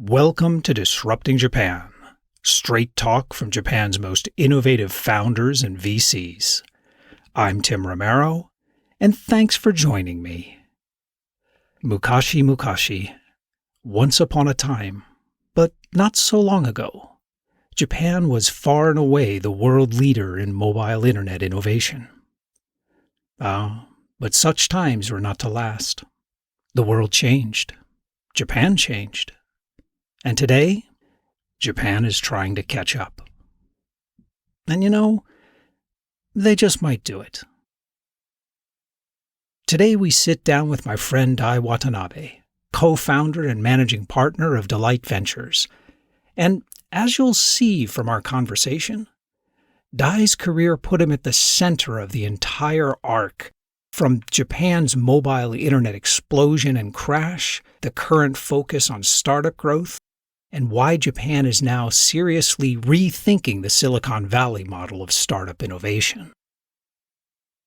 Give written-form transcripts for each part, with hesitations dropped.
Welcome to Disrupting Japan, straight talk from Japan's most innovative founders and VCs. I'm Tim Romero, and thanks for joining me. Mukashi Mukashi, once upon a time, but not so long ago, Japan was far and away the world leader in mobile internet innovation. But such times were not to last. The world changed. Japan changed. And today, Japan is trying to catch up. And they just might do it. Today we sit down with my friend Dai Watanabe, co-founder and managing partner of Dai Ventures. And as you'll see from our conversation, Dai's career put him at the center of the entire arc, from Japan's mobile internet explosion and crash, the current focus on startup growth, and why Japan is now seriously rethinking the Silicon Valley model of startup innovation.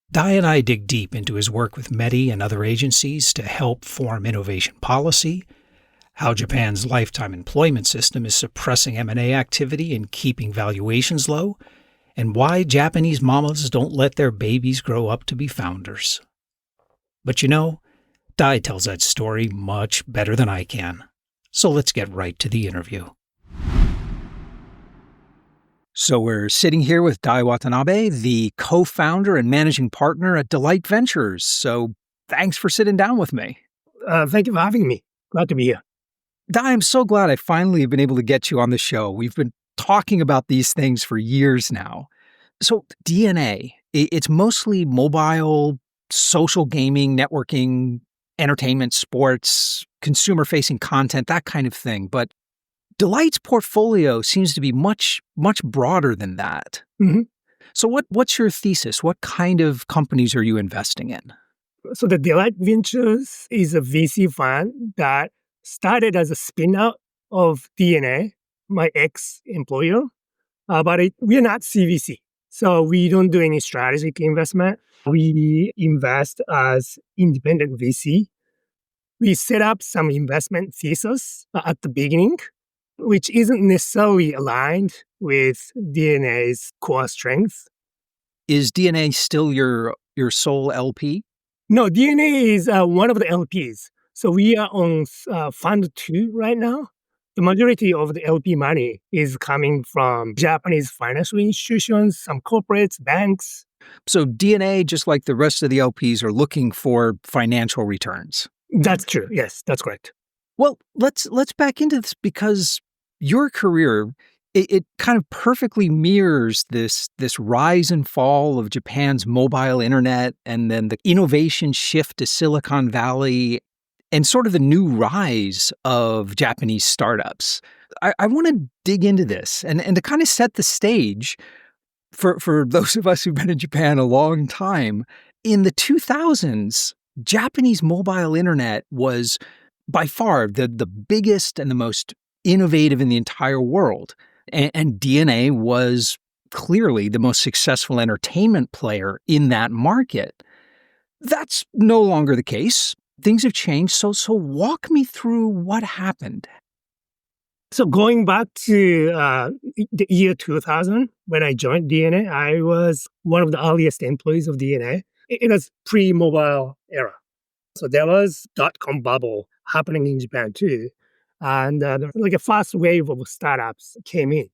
Dai and I dig deep into his work with METI and other agencies to help form innovation policy, how Japan's lifetime employment system is suppressing M&A activity and keeping valuations low, and why Japanese mamas don't let their babies grow up to be founders. But Dai tells that story much better than I can. So let's get right to the interview. So we're sitting here with Dai Watanabe, the co-founder and managing partner at Dai Ventures. So thanks for sitting down with me. Thank you for having me. Glad to be here. Dai, I'm so glad I finally have been able to get you on the show. We've been talking about these things for years now. So DNA, it's mostly mobile, social gaming, networking, entertainment, sports, consumer-facing content, that kind of thing. But Delight's portfolio seems to be much, much broader than that. Mm-hmm. So what's your thesis? What kind of companies are you investing in? So the Dai Ventures is a VC fund that started as a spin-out of DNA, my ex-employer. But we are not CVC. So we don't do any strategic investment. We invest as independent VC. We set up some investment thesis at the beginning, which isn't necessarily aligned with DNA's core strength. Is DNA still your sole LP? No, DNA is one of the LPs. So we are on Fund 2 right now. The majority of the LP money is coming from Japanese financial institutions, some corporates, banks. So DNA, just like the rest of the LPs, are looking for financial returns. That's true. Yes, that's correct. Well, let's back into this because your career, it kind of perfectly mirrors this rise and fall of Japan's mobile internet and then the innovation shift to Silicon Valley and sort of the new rise of Japanese startups. I want to dig into this and to kind of set the stage for those of us who've been in Japan a long time. In the 2000s, Japanese mobile internet was by far the biggest and the most innovative in the entire world. And DNA was clearly the most successful entertainment player in that market. That's no longer the case. Things have changed. So walk me through what happened. So going back to the year 2000, when I joined DNA, I was one of the earliest employees of DNA. It was pre-mobile era. So there was .com bubble happening in Japan too. And like a fast wave of startups came in.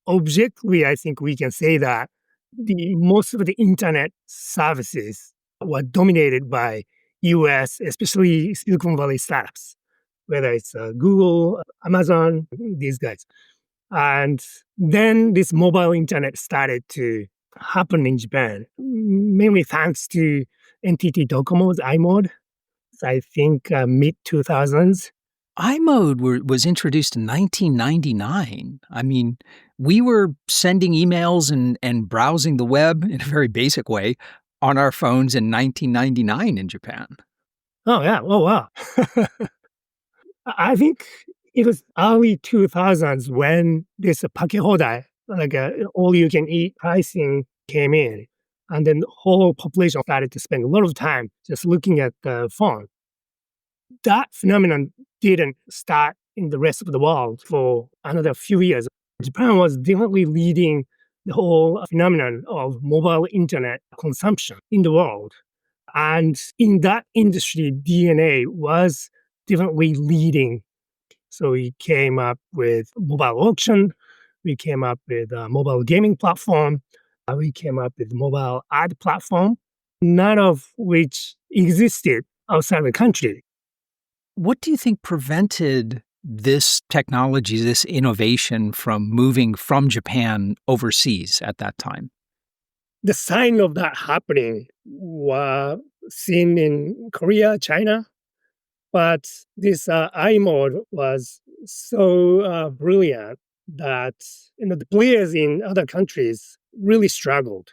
Objectively, I think we can say that most of the internet services were dominated by US, especially Silicon Valley startups, whether it's Google, Amazon, these guys. And then this mobile internet started to happen in Japan, mainly thanks to NTT Docomo's iMode, I think mid-2000s. iMode was introduced in 1999. I mean, we were sending emails and browsing the web in a very basic way on our phones in 1999 in Japan. Oh, yeah. Oh, wow. I think it was early 2000s when this pakehodai, like all-you-can-eat pricing came in. And then the whole population started to spend a lot of time just looking at the phone. That phenomenon didn't start in the rest of the world for another few years. Japan was definitely leading the whole phenomenon of mobile internet consumption in the world. And in that industry, DNA was definitely leading. So we came up with mobile auction, we came up with a mobile gaming platform, we came up with mobile ad platform, none of which existed outside the country. What do you think prevented this technology, this innovation from moving from Japan overseas at that time? The sign of that happening were seen in Korea, China, but this iMode was so brilliant that the players in other countries really struggled.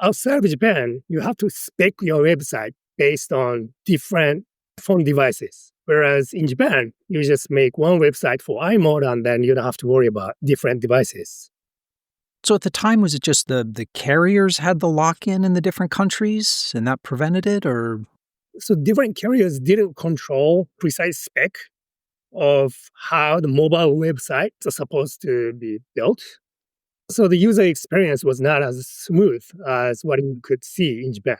Outside of Japan, you have to spec your website based on different phone devices. Whereas in Japan, you just make one website for iMode and then you don't have to worry about different devices. So at the time, was it just the carriers had the lock-in in the different countries and that prevented it, or? So different carriers didn't control precise spec of how the mobile websites are supposed to be built. So the user experience was not as smooth as what you could see in Japan.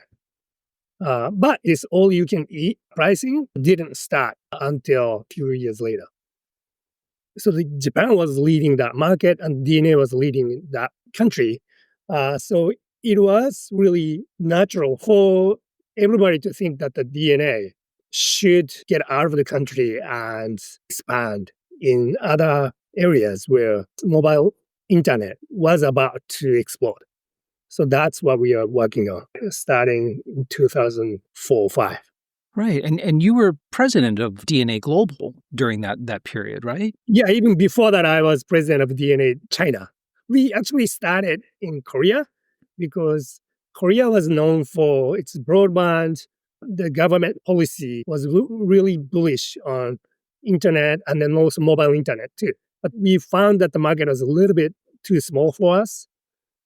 But this all you can eat pricing didn't start until a few years later. So Japan was leading that market and DNA was leading that country. So it was really natural for everybody to think that the DNA should get out of the country and expand in other areas where mobile internet was about to explode. So that's what we are working on starting in 2004-5. Right. And you were president of DNA Global during that period, right? Yeah, even before that, I was president of DNA China. We actually started in Korea because Korea was known for its broadband. The government policy was really bullish on internet and then also mobile internet too. But we found that the market was a little bit too small for us.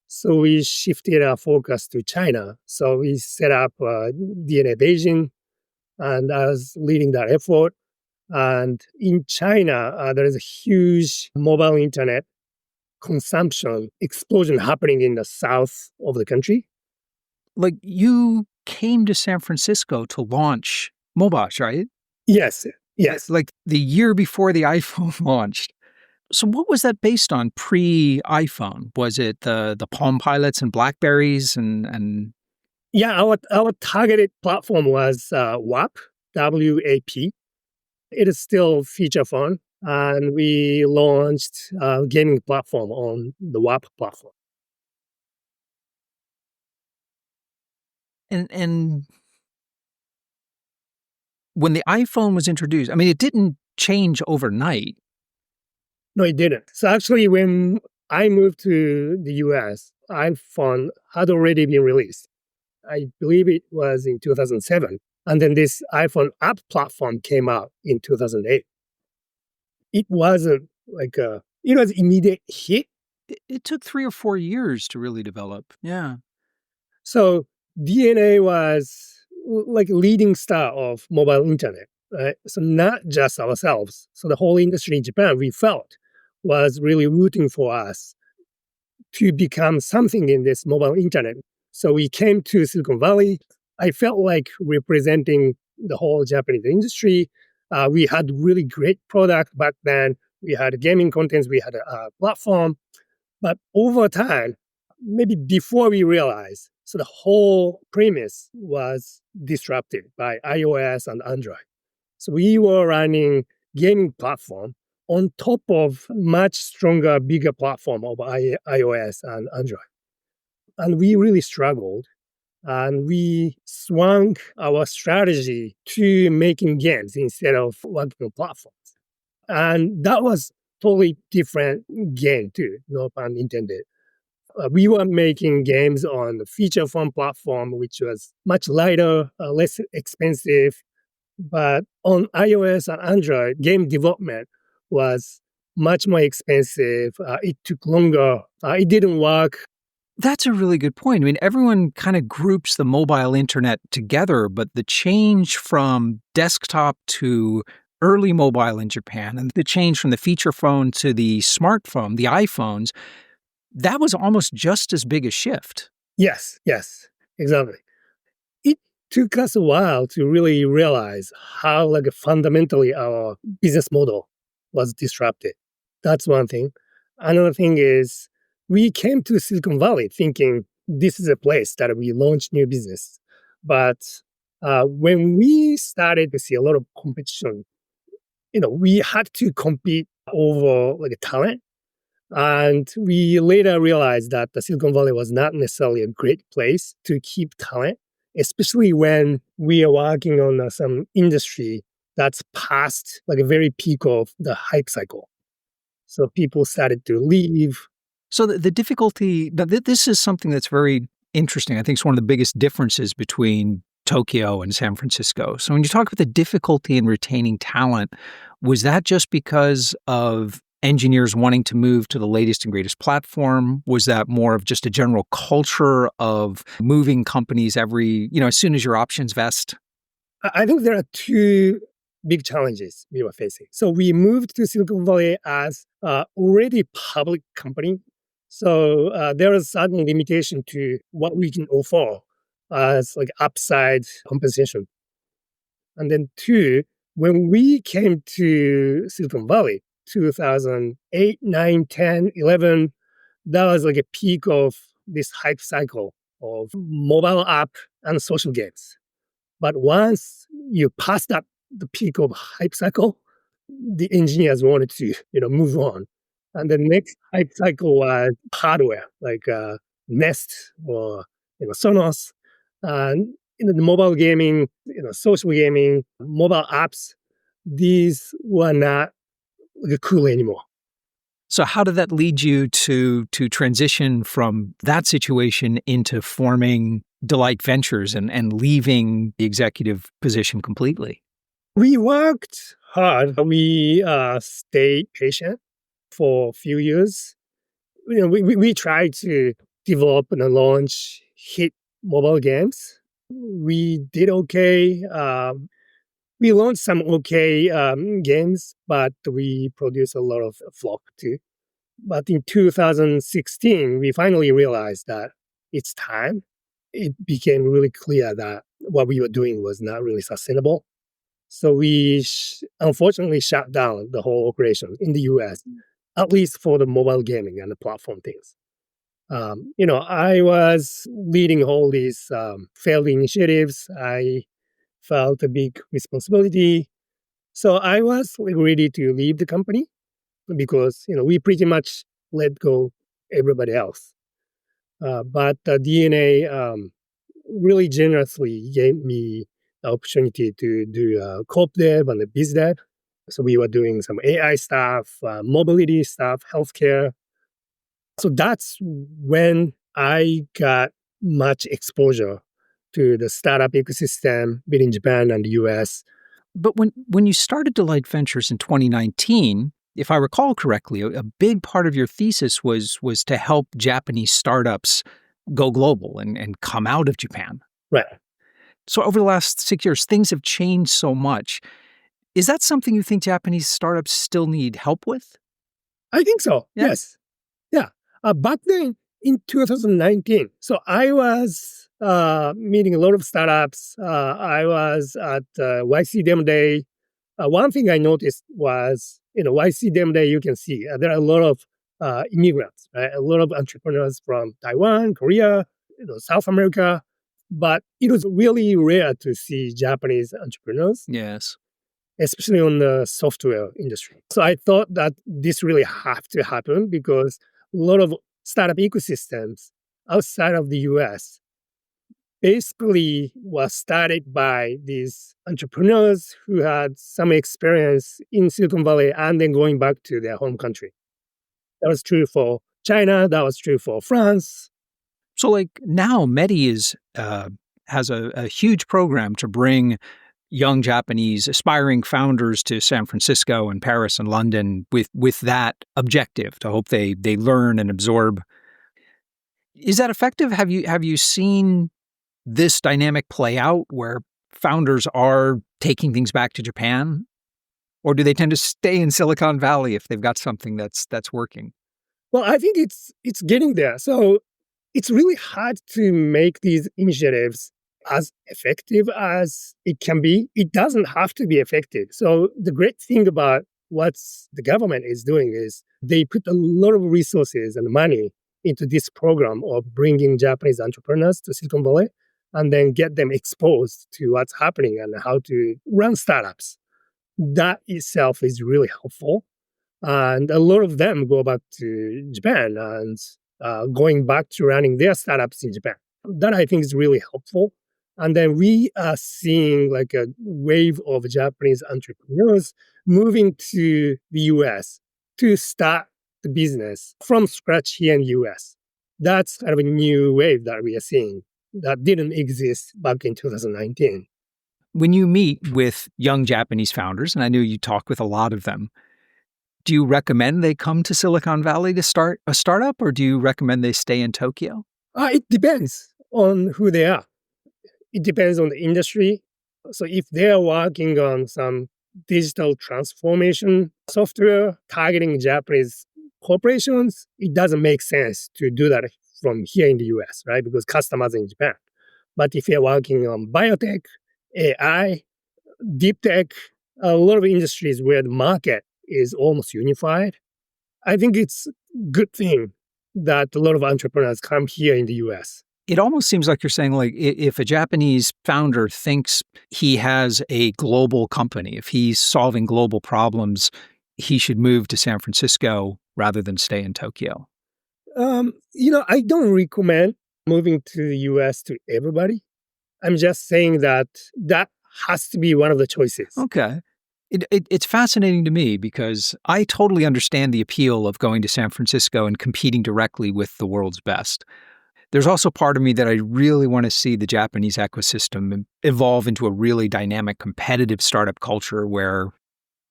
So we shifted our focus to China. So we set up DNA Beijing, and I was leading that effort. And in China, there is a huge mobile internet consumption explosion happening in the south of the country. Like, you came to San Francisco to launch Mobosh, right? Yes, yes. Like the year before the iPhone launched. So what was that based on pre-iPhone? Was it the Palm Pilots and Blackberries and Yeah, our targeted platform was WAP, WAP. It is still feature phone, and we launched a gaming platform on the WAP platform. and when the iPhone was introduced, I mean, it didn't change overnight. No, it didn't. So actually, when I moved to the US, iPhone had already been released. I believe it was in 2007. And then this iPhone app platform came out in 2008. It wasn't it was immediate hit. It took 3 or 4 years to really develop. Yeah. So DNA was like leading star of mobile internet, right? So not just ourselves. So the whole industry in Japan, we felt, was really rooting for us to become something in this mobile internet. So we came to Silicon Valley. I felt like representing the whole Japanese industry. We had really great product back then. We had gaming contents. We had a platform. But over time, maybe before we realized, so the whole premise was disrupted by iOS and Android. So we were running gaming platform on top of much stronger, bigger platform of iOS and Android. And we really struggled. And we swung our strategy to making games instead of working on platforms. And that was totally different game too, no pun intended. We were making games on the feature phone platform, which was much lighter, less expensive. But on iOS and Android, game development was much more expensive. It took longer. It didn't work. That's a really good point. I mean, everyone kind of groups the mobile internet together, but the change from desktop to early mobile in Japan and the change from the feature phone to the smartphone, the iPhones, that was almost just as big a shift. Yes, exactly. It took us a while to really realize how like fundamentally our business model was disrupted. That's one thing. Another thing is we came to Silicon Valley thinking this is a place that we launch new business. But when we started to see a lot of competition, we had to compete over like talent. And we later realized that the Silicon Valley was not necessarily a great place to keep talent, especially when we are working on some industry that's past like a very peak of the hype cycle. So people started to leave. So the difficulty, this is something that's very interesting. I think it's one of the biggest differences between Tokyo and San Francisco. So when you talk about the difficulty in retaining talent, was that just because of engineers wanting to move to the latest and greatest platform? Was that more of just a general culture of moving companies as soon as your options vest? I think there are two big challenges we were facing. So we moved to Silicon Valley as already public company. So there is certain limitation to what we can offer as like upside compensation. And then two, when we came to Silicon Valley, 2008, 9, 10, 11, that was like a peak of this hype cycle of mobile app and social games. But once you pass that the peak of hype cycle, the engineers wanted to move on, and the next hype cycle was hardware like Nest or Sonos, and the mobile gaming, social gaming, mobile apps. These were not cool anymore. So how did that lead you to transition from that situation into forming Delight Ventures and leaving the executive position completely? We worked hard. We stayed patient for a few years. We tried to develop and launch hit mobile games. We did okay. We launched some okay games, but we produced a lot of flop too. But in 2016, we finally realized that it's time. It became really clear that what we were doing was not really sustainable. So we unfortunately shut down the whole operation in the US, at least for the mobile gaming and the platform things. I was leading all these failed initiatives. I felt a big responsibility. So I was like, ready to leave the company because we pretty much let go everybody else. But the DNA really generously gave me the opportunity to do corp dev and the biz dev. So we were doing some AI stuff, mobility stuff, healthcare. So that's when I got much exposure to the startup ecosystem between Japan and the US. But when you started Delight Ventures in 2019, if I recall correctly, a big part of your thesis was to help Japanese startups go global and come out of Japan. Right. So over the last 6 years, things have changed so much. Is that something you think Japanese startups still need help with? I think so. Yeah. Yes. Yeah. Back then in 2019, so I was meeting a lot of startups. I was at YC Demo Day. One thing I noticed was, YC Demo Day, you can see there are a lot of immigrants, right? A lot of entrepreneurs from Taiwan, Korea, South America. But it was really rare to see Japanese entrepreneurs, Yes. especially on the software industry. So I thought that this really have to happen because a lot of startup ecosystems outside of the US basically was started by these entrepreneurs who had some experience in Silicon Valley and then going back to their home country. That was true for China. That was true for France. So like now Medi has a huge program to bring young Japanese aspiring founders to San Francisco and Paris and London with that objective to hope they learn and absorb. Is that effective? Have you seen this dynamic play out where founders are taking things back to Japan? Or do they tend to stay in Silicon Valley if they've got something that's working? Well, I think it's getting there. So it's really hard to make these initiatives as effective as it can be. It doesn't have to be effective. So the great thing about what the government is doing is they put a lot of resources and money into this program of bringing Japanese entrepreneurs to Silicon Valley and then get them exposed to what's happening and how to run startups. That itself is really helpful. And a lot of them go back to Japan and going back to running their startups in Japan. That I think is really helpful. And then we are seeing like a wave of Japanese entrepreneurs moving to the US to start the business from scratch here in the US. That's kind of a new wave that we are seeing that didn't exist back in 2019. When you meet with young Japanese founders, and I know you talk with a lot of them, do you recommend they come to Silicon Valley to start a startup, or do you recommend they stay in Tokyo? It depends on who they are. It depends on the industry. So if they are working on some digital transformation software targeting Japanese corporations, it doesn't make sense to do that from here in the US, right? Because customers are in Japan. But if you're working on biotech, AI, deep tech, a lot of industries where the market is almost unified, I think it's a good thing that a lot of entrepreneurs come here in the US. It almost seems like you're saying, like, if a Japanese founder thinks he has a global company, if he's solving global problems, he should move to San Francisco rather than stay in Tokyo. I don't recommend moving to the US to everybody. I'm just saying that that has to be one of the choices. Okay. It's fascinating to me because I totally understand the appeal of going to San Francisco and competing directly with the world's best. There's also part of me that I really want to see the Japanese ecosystem evolve into a really dynamic, competitive startup culture where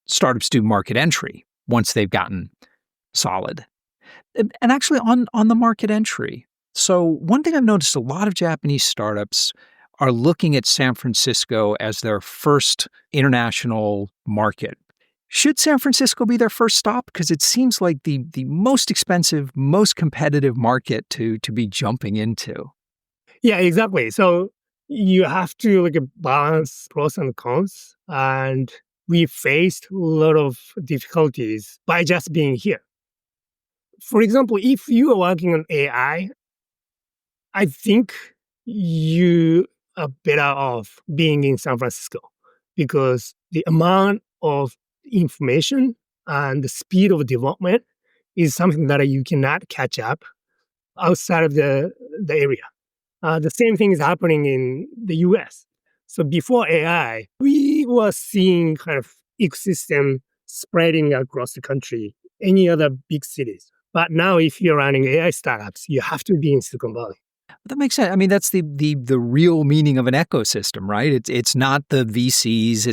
startups do market entry once they've gotten solid. And actually on the market entry. So one thing I've noticed, a lot of Japanese startups are looking at San Francisco as their first international market. Should San Francisco be their first stop? Because it seems like the most expensive, most competitive market to be jumping into. Yeah, exactly. So you have to balance pros and cons. And we faced a lot of difficulties by just being here. For example, if you are working on AI, I think you are better off being in San Francisco because the amount of information and the speed of development is something that you cannot catch up outside of the area. The same thing is happening in the US. So before AI, we were seeing kind of ecosystem spreading across the country, any other big cities. But now if you're running AI startups, you have to be in Silicon Valley. That makes sense. I mean, that's the real meaning of an ecosystem, right? It's not the VCs.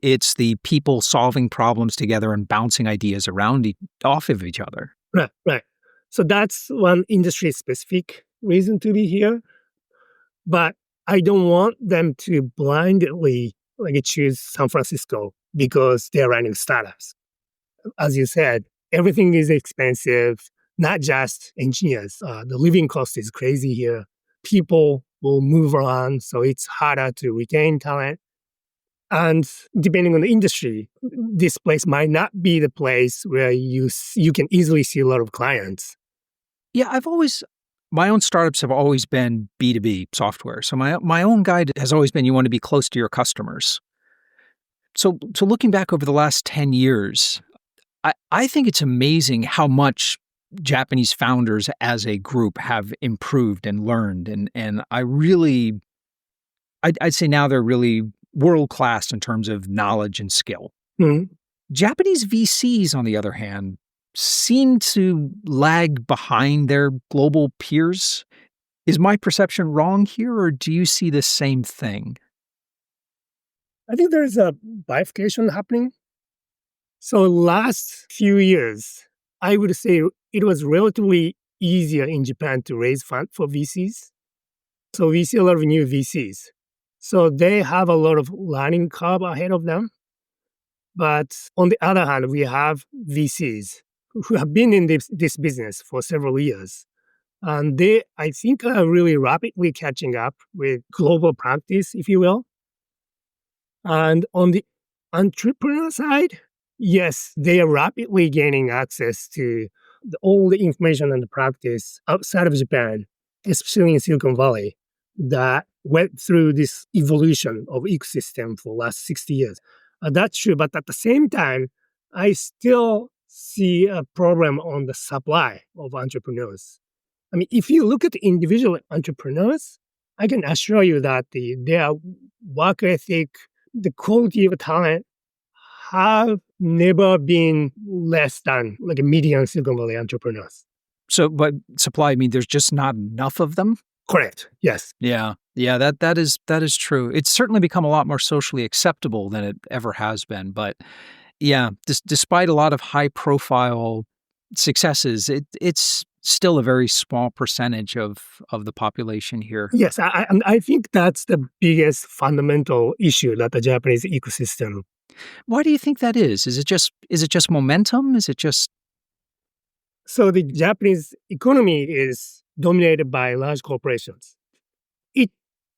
It's the people solving problems together and bouncing ideas around off of each other. Right. So that's one industry specific reason to be here. But I don't want them to blindly choose San Francisco because they're running startups. As you said, everything is expensive, not just engineers. The living cost is crazy here. People will move around, so it's harder to retain talent. And depending on the industry, this place might not be the place where you can easily see a lot of clients. Yeah, my own startups have always been B2B software. So my own guide has always been you want to be close to your customers. So looking back over the last 10 years, I think it's amazing how much Japanese founders as a group have improved and learned. And I'd say now they're really world-class in terms of knowledge and skill. Mm-hmm. Japanese VCs, on the other hand, seem to lag behind their global peers. Is my perception wrong here, or do you see the same thing? I think there's a bifurcation happening. So last few years, I would say it was relatively easier in Japan to raise funds for VCs. So we see a lot of new VCs. So they have a lot of learning curve ahead of them. But on the other hand, we have VCs who have been in this business for several years. And they, I think, are really rapidly catching up with global practice, if you will. And on the entrepreneur side, yes, they are rapidly gaining access to all the information and the practice outside of Japan, especially in Silicon Valley, that went through this evolution of ecosystem for the last 60 years. That's true, but at the same time, I still see a problem on the supply of entrepreneurs. I mean, if you look at individual entrepreneurs, I can assure you that their work ethic, the quality of talent have never been less than like a median Silicon Valley entrepreneurs. So, but supply, I mean, there's just not enough of them. Correct. Yes. Yeah, that is true. It's certainly become a lot more socially acceptable than it ever has been. But yeah, despite a lot of high profile successes, it's still a very small percentage of the population here. Yes, I think that's the biggest fundamental issue that the Japanese ecosystem. Why do you think that is? Is it just momentum? Is it just So the Japanese economy is dominated by large corporations. It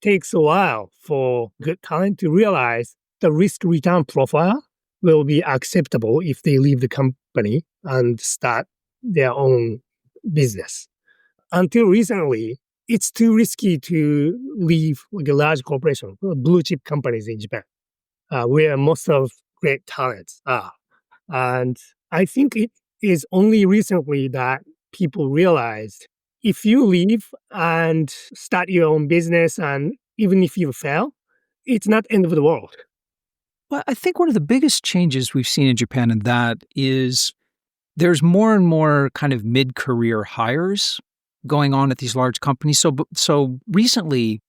takes a while for good talent to realize the risk return profile will be acceptable if they leave the company and start their own business. Until recently, it's too risky to leave like a large corporation, blue chip companies in Japan, where most of great talents are. And I think it is only recently that people realized if you leave and start your own business, and even if you fail, it's not end of the world. Well, I think one of the biggest changes we've seen in Japan in that is there's more and more kind of mid-career hires going on at these large companies. So recently,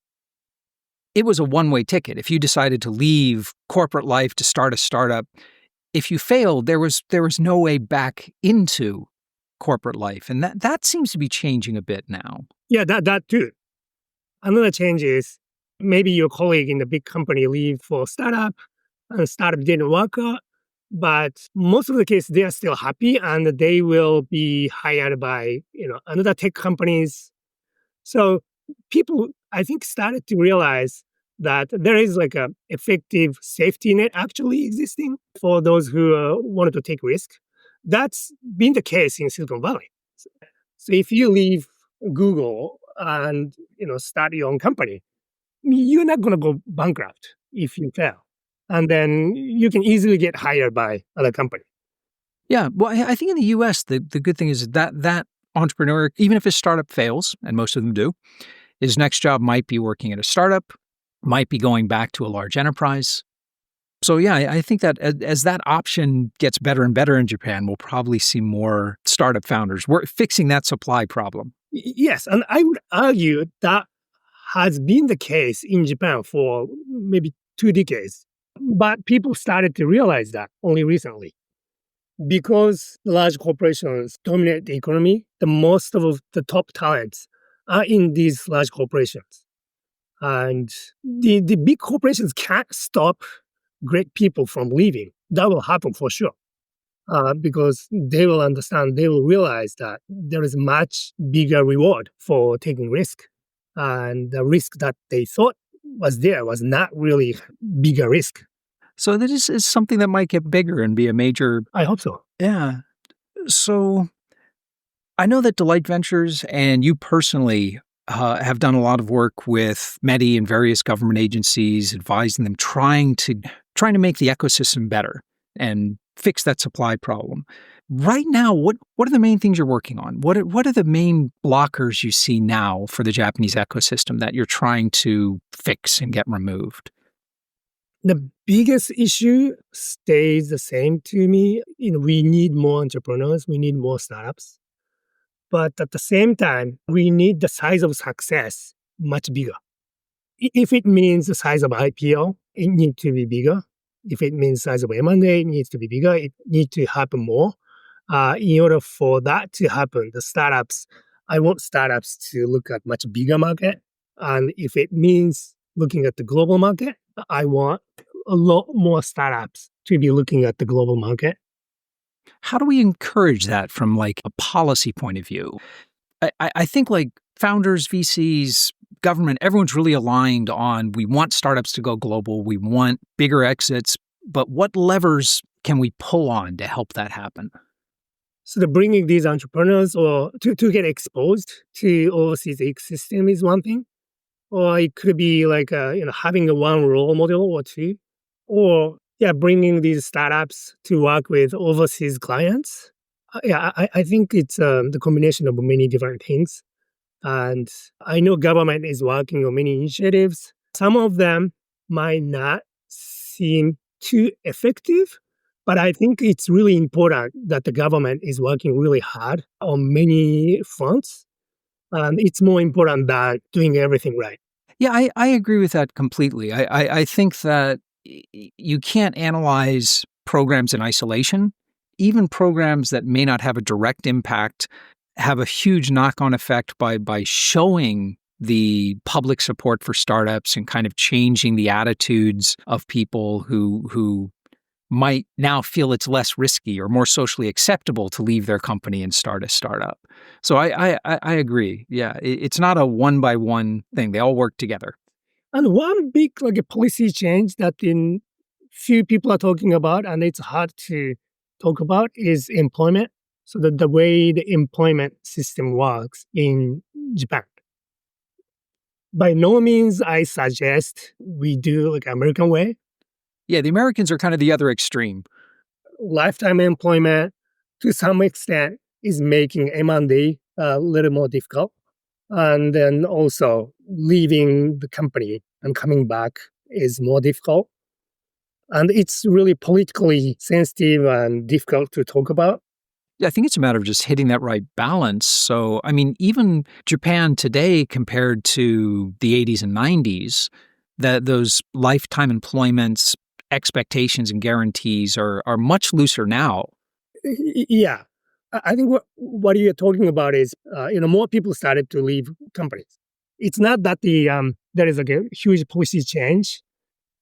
it was a one-way ticket. If you decided to leave corporate life to start a startup, if you failed, there was no way back into corporate life, and that seems to be changing a bit now. Yeah, that too. Another change is maybe your colleague in the big company leave for a startup, and the startup didn't work out. But most of the case, they are still happy, and they will be hired by another tech companies. So people, I think, started to realize that there is like a effective safety net actually existing for those who wanted to take risk. That's been the case in Silicon Valley. So if you leave Google and start your own company, you're not going to go bankrupt if you fail, and then you can easily get hired by other company. Yeah, well, I think in the U.S. the good thing is that entrepreneur, even if his startup fails, and most of them do, his next job might be working at a startup, might be going back to a large enterprise. So yeah, I think that as that option gets better and better in Japan, we'll probably see more startup founders. We're fixing that supply problem. Yes, and I would argue that has been the case in Japan for maybe 2 decades. But people started to realize that only recently. Because large corporations dominate the economy, the most of the top talents are in these large corporations. And the big corporations can't stop great people from leaving. That will happen for sure. Because they will understand, they will realize that there is much bigger reward for taking risk. And the risk that they thought was there was not really bigger risk. So this is something that might get bigger and be a major... I hope so. Yeah. So I know that Delight Ventures and you personally have done a lot of work with METI and various government agencies, advising them, trying to make the ecosystem better and fix that supply problem. Right now, what are the main things you're working on? What are the main blockers you see now for the Japanese ecosystem that you're trying to fix and get removed? The biggest issue stays the same to me. We need more entrepreneurs, we need more startups. But at the same time, we need the size of success much bigger. If it means the size of IPO, it needs to be bigger. If it means size of M&A, it needs to be bigger. It needs to happen more. In order for that to happen, I want startups to look at much bigger market. And if it means looking at the global market, I want a lot more startups to be looking at the global market. How do we encourage that from like a policy point of view? I think like founders, VCs, government, everyone's really aligned on we want startups to go global, we want bigger exits, but what levers can we pull on to help that happen? So the bringing these entrepreneurs or to get exposed to overseas ecosystem is one thing, or it could be like having a one role model or two, or bringing these startups to work with overseas clients. I think it's the combination of many different things. And I know government is working on many initiatives. Some of them might not seem too effective, but I think it's really important that the government is working really hard on many fronts. And it's more important than doing everything right. Yeah, I agree with that completely. I think that you can't analyze programs in isolation. Even programs that may not have a direct impact have a huge knock-on effect by showing the public support for startups and kind of changing the attitudes of people who might now feel it's less risky or more socially acceptable to leave their company and start a startup. So I agree. Yeah, it's not a one-by-one thing. They all work together. And one big a policy change that in few people are talking about, and it's hard to talk about, is employment. So that the way the employment system works in Japan. By no means I suggest we do like American way. Yeah, the Americans are kind of the other extreme. Lifetime employment, to some extent, is making M&A a little more difficult. And then also leaving the company and coming back is more difficult. And it's really politically sensitive and difficult to talk about. Yeah, I think it's a matter of just hitting that right balance. So, I mean, even Japan today compared to the 80s and 90s, that those lifetime employments, expectations and guarantees are much looser now. Yeah. I think what you're talking about is, more people started to leave companies. It's not that there is a huge policy change.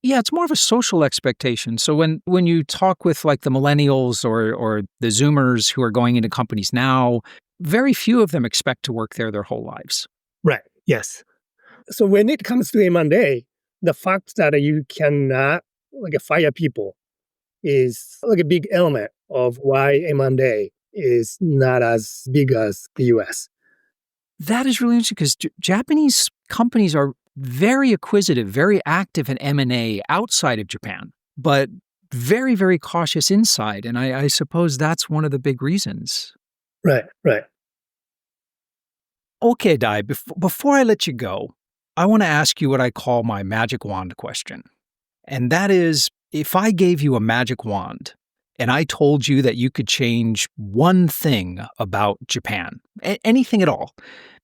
Yeah, it's more of a social expectation. So when you talk with like the millennials or the Zoomers who are going into companies now, very few of them expect to work there their whole lives. Right. Yes. So when it comes to M&A, the fact that you cannot fire people is like a big element of why M&A is not as big as the US. That is really interesting because Japanese companies are very acquisitive, very active in M&A outside of Japan, but very, very cautious inside. And I suppose that's one of the big reasons. Right. Okay, Dai, before I let you go, I want to ask you what I call my magic wand question. And that is, if I gave you a magic wand and I told you that you could change one thing about Japan, anything at all,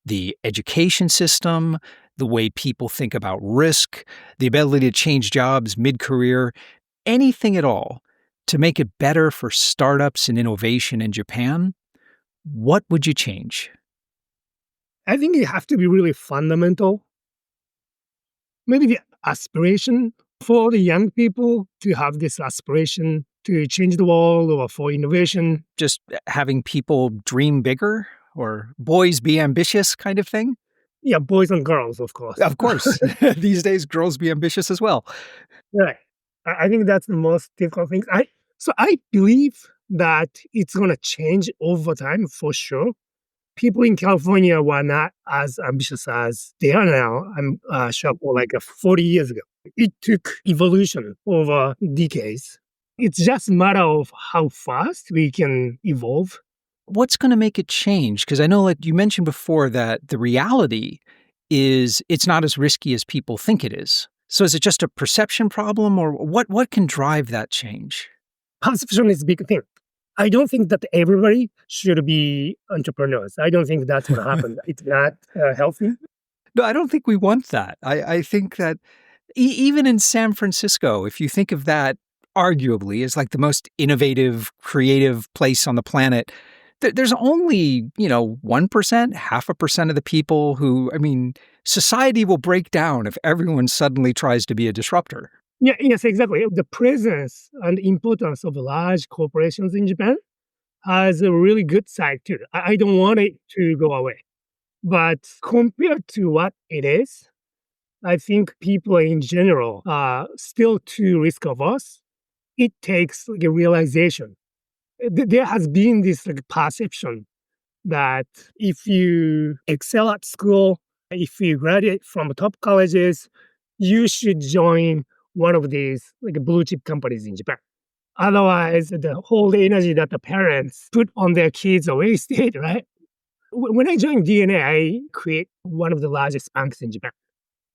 the education system, the way people think about risk, the ability to change jobs mid-career, anything at all to make it better for startups and innovation in Japan, what would you change? I think it have to be really fundamental. Maybe the aspiration for the young people to have this aspiration to change the world or for innovation. Just having people dream bigger or boys be ambitious kind of thing? Yeah, boys and girls, of course. Of course. These days, girls be ambitious as well. Right. I think that's the most difficult thing. So I believe that it's going to change over time for sure. People in California were not as ambitious as they are now. I'm sure for 40 years ago. It took evolution over decades. It's just a matter of how fast we can evolve. What's going to make it change? Because I know, like you mentioned before, that the reality is it's not as risky as people think it is. So is it just a perception problem, or what can drive that change? Perception is a big thing. I don't think that everybody should be entrepreneurs. I don't think that's what happened. It's not healthy. No, I don't think we want that. I think that even in San Francisco, if you think of that arguably as like the most innovative, creative place on the planet, there's only, 1%, 0.5% of the people who, society will break down if everyone suddenly tries to be a disruptor. Yes, exactly. The presence and importance of large corporations in Japan has a really good side too. I don't want it to go away. But compared to what it is, I think people in general are still too risk averse. It takes like a realization. There has been this like perception that if you excel at school, if you graduate from top colleges, you should join one of these like blue chip companies in Japan. Otherwise, the whole energy that the parents put on their kids are wasted, right? When I joined DNA, I quit one of the largest banks in Japan.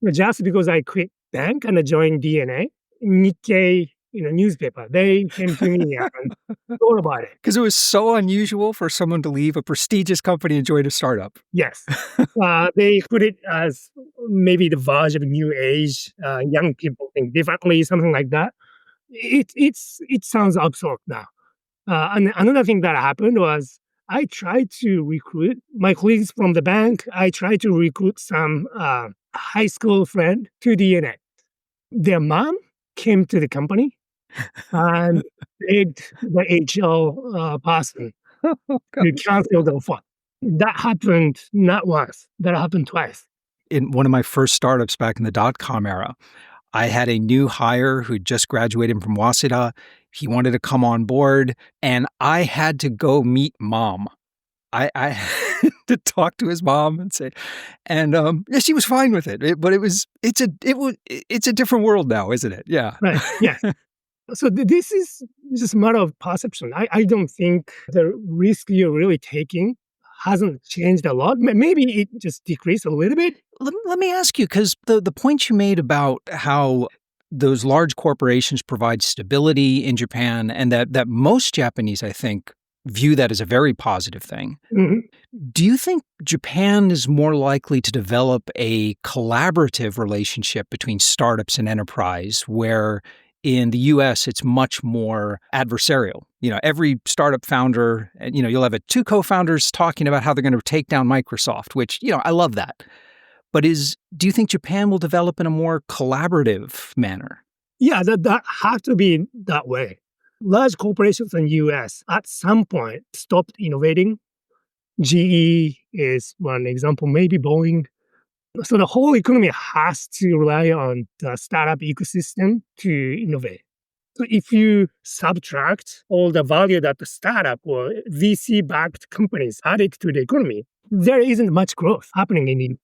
Just because I quit bank and I joined DNA, Nikkei, newspaper, they came to me and told about it. Because it was so unusual for someone to leave a prestigious company and join a startup. Yes. They put it as maybe the version of new age, young people think differently, something like that. It sounds absurd now. And another thing that happened was I tried to recruit my colleagues from the bank. I tried to recruit some high school friend to DNA. Their mom came to the company and begged the HR person to cancel the offer. That happened not once. That happened twice. In one of my first startups back in the dot-com era, I had a new hire who just graduated from Waseda. He wanted to come on board, and I had to go meet mom. I had to talk to his mom and say, and yeah, she was fine with it. But it's a different world now, isn't it? Yeah. Right. Yes. So this is just a matter of perception. I don't think the risk you're really taking hasn't changed a lot. Maybe it just decreased a little bit. Let me ask you, because the point you made about how those large corporations provide stability in Japan, and that most Japanese, I think, view that as a very positive thing. Mhm. Do you think Japan is more likely to develop a collaborative relationship between startups and enterprise, where in the US, it's much more adversarial? Every startup founder, you'll have two co-founders talking about how they're going to take down Microsoft, which, I love that. But do you think Japan will develop in a more collaborative manner? Yeah, that has to be that way. Large corporations in the US at some point stopped innovating. GE is one example, maybe Boeing. So the whole economy has to rely on the startup ecosystem to innovate. So if you subtract all the value that the startup or VC-backed companies added to the economy, there isn't much growth happening in India.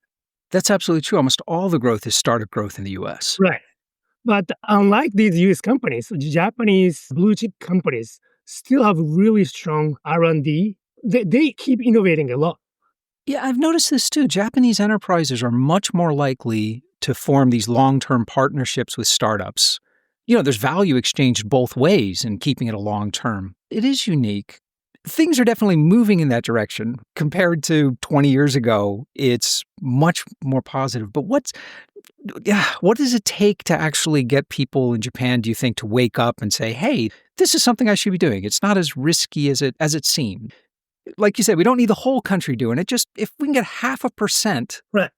That's absolutely true. Almost all the growth is startup growth in the US. Right. But unlike these US companies, Japanese blue chip companies still have really strong R&D. They keep innovating a lot. Yeah, I've noticed this too. Japanese enterprises are much more likely to form these long-term partnerships with startups. There's value exchanged both ways in keeping it a long term. It is unique. Things are definitely moving in that direction. Compared to 20 years ago, it's much more positive. But what does it take to actually get people in Japan, do you think, to wake up and say, hey, this is something I should be doing? It's not as risky as it seemed. Like you said, we don't need the whole country doing it. Just if we can get 0.5%. Right.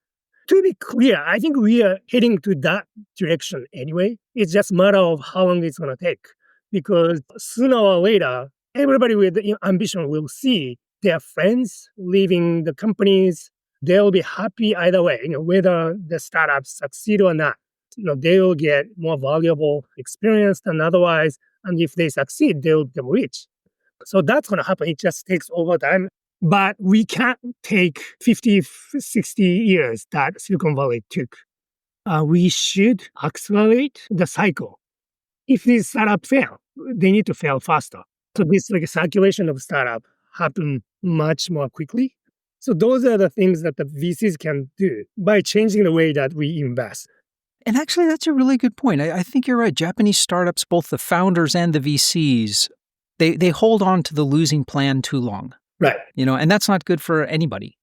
To be clear, I think we are heading to that direction anyway. It's just a matter of how long it's going to take. Because sooner or later, everybody with ambition will see their friends leaving the companies. They'll be happy either way, whether the startups succeed or not. They will get more valuable experience than otherwise. And if they succeed, they'll become rich. So that's going to happen. It just takes over time. But we can't take 50, 60 years that Silicon Valley took. We should accelerate the cycle. If these startups fail, they need to fail faster. So this circulation of startup happen much more quickly. So those are the things that the VCs can do by changing the way that we invest. And actually, that's a really good point. I think you're right. Japanese startups, both the founders and the VCs, they hold on to the losing plan too long. Right. And that's not good for anybody.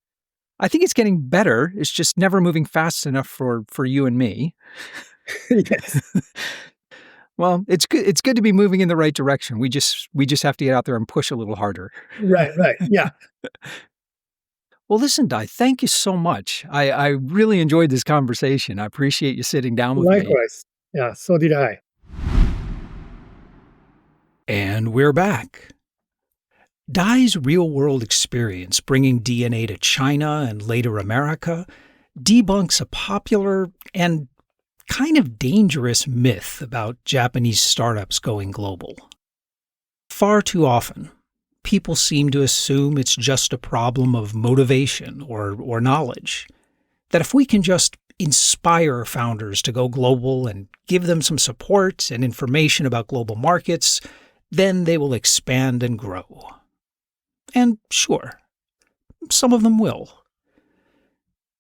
I think it's getting better. It's just never moving fast enough for you and me. Yes. Well, it's good. It's good to be moving in the right direction. We just have to get out there and push a little harder. Right. Yeah. Well, listen, Dai, thank you so much. I really enjoyed this conversation. I appreciate you sitting down with me. Likewise. Yeah, so did I. And we're back. Dai's real-world experience bringing DNA to China and later America debunks a popular and kind of dangerous myth about Japanese startups going global. Far too often, people seem to assume it's just a problem of motivation or knowledge, that if we can just inspire founders to go global and give them some support and information about global markets, then they will expand and grow. And sure, some of them will.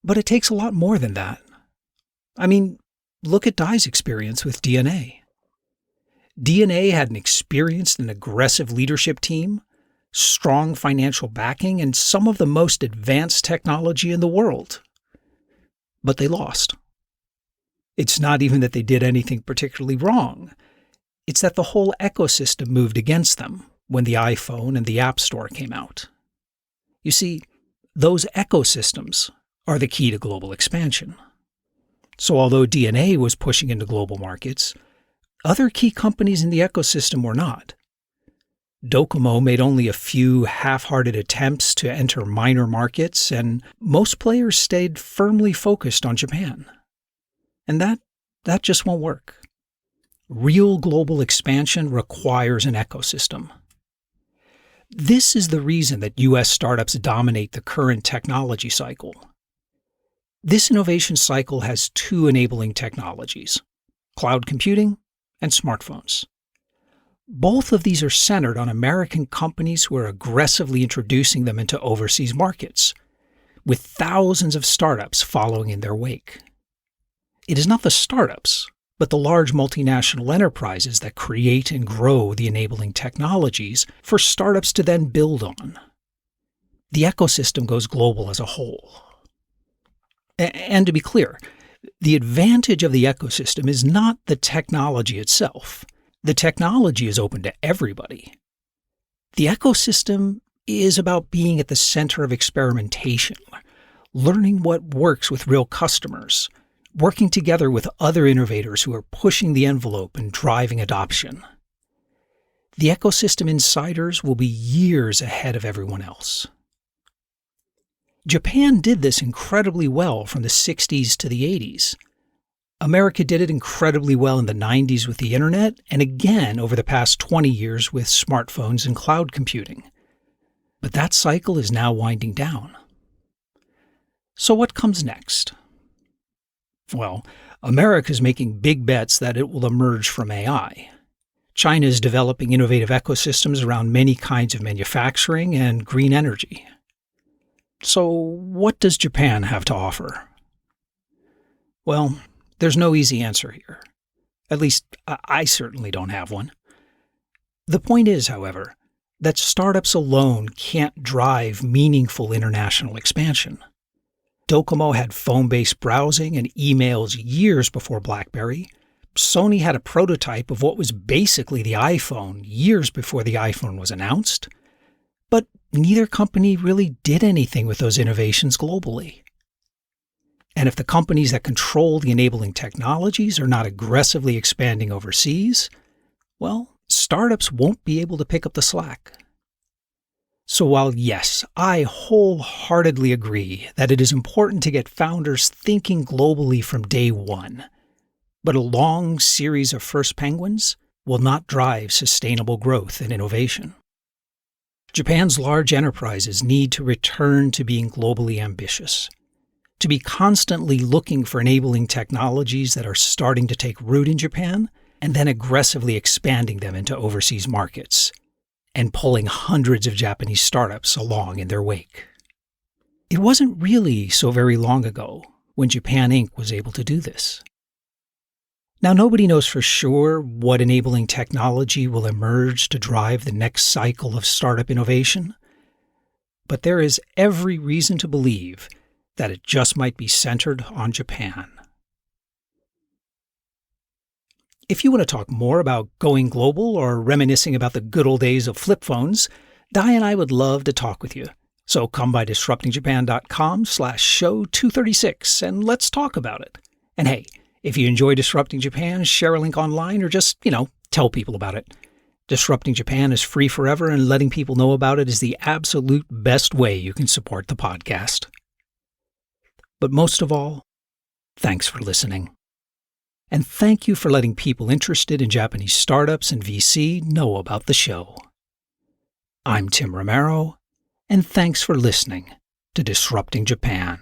But it takes a lot more than that. I mean, look at Dai's experience with DNA. DNA had an experienced and aggressive leadership team, strong financial backing, and some of the most advanced technology in the world. But they lost. It's not even that they did anything particularly wrong. It's that the whole ecosystem moved against them when the iPhone and the App Store came out. You see, those ecosystems are the key to global expansion. So although DNA was pushing into global markets, other key companies in the ecosystem were not. Docomo made only a few half-hearted attempts to enter minor markets, and most players stayed firmly focused on Japan. And that just won't work. Real global expansion requires an ecosystem. This is the reason that U.S. startups dominate the current technology cycle. This innovation cycle has two enabling technologies: cloud computing and smartphones. Both of these are centered on American companies who are aggressively introducing them into overseas markets, with thousands of startups following in their wake. It is not the startups, but the large multinational enterprises that create and grow the enabling technologies for startups to then build on. The ecosystem goes global as a whole. And to be clear, the advantage of the ecosystem is not the technology itself. The technology is open to everybody. The ecosystem is about being at the center of experimentation, learning what works with real customers, working together with other innovators who are pushing the envelope and driving adoption. The ecosystem insiders will be years ahead of everyone else. Japan did this incredibly well from the 60s to the 80s. America did it incredibly well in the 90s with the internet, and again over the past 20 years with smartphones and cloud computing. But that cycle is now winding down. So what comes next? Well, America is making big bets that it will emerge from AI. China is developing innovative ecosystems around many kinds of manufacturing and green energy. So what does Japan have to offer? Well, there's no easy answer here. At least, I certainly don't have one. The point is, however, that startups alone can't drive meaningful international expansion. Docomo had phone-based browsing and emails years before BlackBerry. Sony had a prototype of what was basically the iPhone years before the iPhone was announced. But neither company really did anything with those innovations globally. And if the companies that control the enabling technologies are not aggressively expanding overseas, well, startups won't be able to pick up the slack. So while yes, I wholeheartedly agree that it is important to get founders thinking globally from day one, but a long series of first penguins will not drive sustainable growth and innovation. Japan's large enterprises need to return to being globally ambitious, to be constantly looking for enabling technologies that are starting to take root in Japan and then aggressively expanding them into overseas markets, and pulling hundreds of Japanese startups along in their wake. It wasn't really so very long ago when Japan Inc. was able to do this. Now, nobody knows for sure what enabling technology will emerge to drive the next cycle of startup innovation, but there is every reason to believe that it just might be centered on Japan. If you want to talk more about going global or reminiscing about the good old days of flip phones, Dai and I would love to talk with you. So come by disruptingjapan.com/show236 and let's talk about it. And hey, if you enjoy Disrupting Japan, share a link online or just, tell people about it. Disrupting Japan is free forever, and letting people know about it is the absolute best way you can support the podcast. But most of all, thanks for listening. And thank you for letting people interested in Japanese startups and VC know about the show. I'm Tim Romero, and thanks for listening to Disrupting Japan.